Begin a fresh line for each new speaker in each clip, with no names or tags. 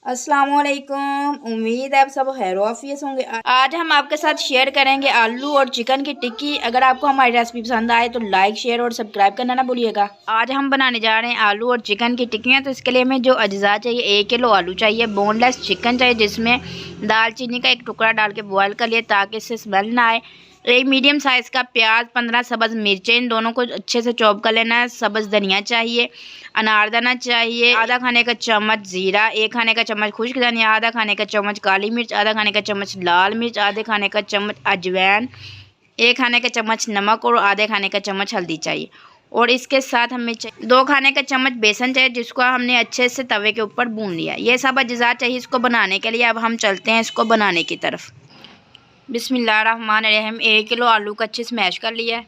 अस्सलामुअलैकुम। उम्मीद है आप सब खैरियत होंगे। आज हम आपके साथ शेयर करेंगे आलू और चिकन की टिक्की। अगर आपको हमारी रेसिपी पसंद आए तो लाइक शेयर और सब्सक्राइब करना ना भूलिएगा। आज हम बनाने जा रहे हैं आलू और चिकन की टिक्कियाँ। तो इसके लिए हमें जो अज्जा चाहिए, 1 किलो आलू चाहिए, बोनलेस चिकन चाहिए जिसमें दालचीनी का 1 टुकड़ा डाल के बॉयल कर लिए ताकि इससे स्मेल ना आए। एक मीडियम साइज़ का प्याज, 15 सब्ज़ मिर्चें, इन दोनों को अच्छे से चॉप कर लेना है। सब्ज़ धनिया चाहिए, अनारदाना चाहिए, आधा खाने का चम्मच ज़ीरा, 1 खाने का चम्मच खुश्क धनिया, आधा खाने का चम्मच काली मिर्च, आधा खाने का चम्मच लाल मिर्च, आधे खाने का चम्मच अजवाइन, 1 खाने का चम्मच नमक और आधे खाने का चम्मच हल्दी चाहिए। और इसके साथ हमें 2 खाने का चम्मच बेसन चाहिए जिसको हमने अच्छे से तवे के ऊपर भून लिया। ये सब अज्जा चाहिए इसको बनाने के लिए। अब हम चलते हैं इसको बनाने की तरफ। बिस्मिल्लाहिर्रहमानिर्रहीम। 1 किलो आलू को अच्छे से मैश कर लिया है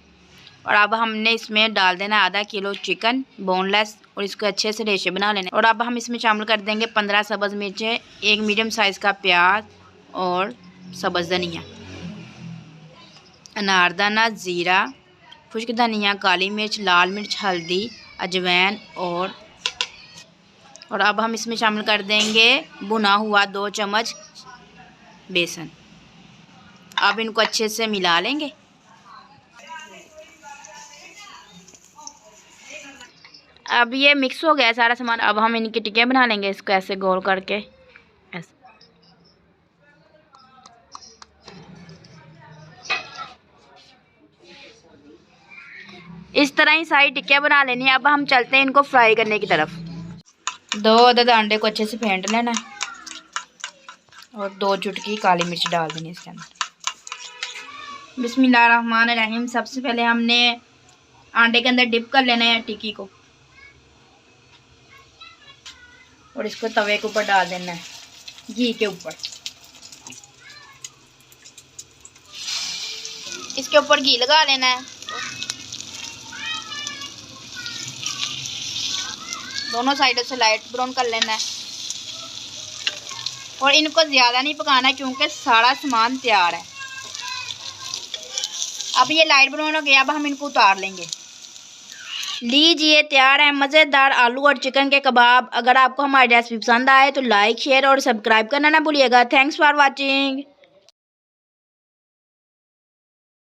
और अब हमने इसमें डाल देना आधा किलो चिकन बोनलेस और इसको अच्छे से रेशे बना लेने। और अब हम इसमें शामिल कर देंगे 15 सब्ज़ मिर्चें, 1 मीडियम साइज़ का प्याज और सब्ज़ धनिया, अनारदाना, ज़ीरा, खुश्क धनिया, काली मिर्च, लाल मिर्च, हल्दी, अजवाइन और अब हम इसमें शामिल कर देंगे भुना हुआ 2 चम्मच बेसन। अब इनको अच्छे से मिला लेंगे। अब ये मिक्स हो गया है सारा सामान। अब हम इनकी टिक्कियाँ बना लेंगे, इसको ऐसे गोल करके ऐसे। इस तरह ही सारी टिक्कियाँ बना लेनी है। अब हम चलते हैं इनको फ्राई करने की तरफ। 2 अदद अंडे को अच्छे से फेंट लेना है और 2 चुटकी काली मिर्च डाल देनी इसके अंदर। बिस्मिल्लाहिर्रहमानिर्रहीम। सबसे पहले हमने अंडे के अंदर डिप कर लेना है टिक्की को और इसको तवे के ऊपर डाल देना है घी के ऊपर। इसके ऊपर घी लगा लेना है, दोनों साइडों से लाइट ब्राउन कर लेना है और इनको ज़्यादा नहीं पकाना है क्योंकि सारा सामान तैयार है। अब ये लाइट ब्राउन हो गया। अब हम इनको उतार लेंगे। लीजिए, तैयार है मज़ेदार आलू और चिकन के कबाब। अगर आपको हमारी रेसिपी पसंद आए तो लाइक शेयर और सब्सक्राइब करना ना भूलिएगा। Thanks for watching.